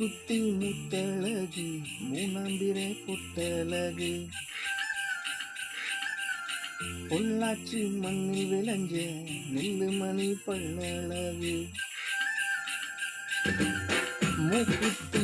மூக்குத்தி முத்தழகு மூணாம்பிரை பொட்டழகு பொள்ளாச்சி மண்ணில் விளைஞ்ச நெல்லு மணி பல்லழகு மூக்குத்தி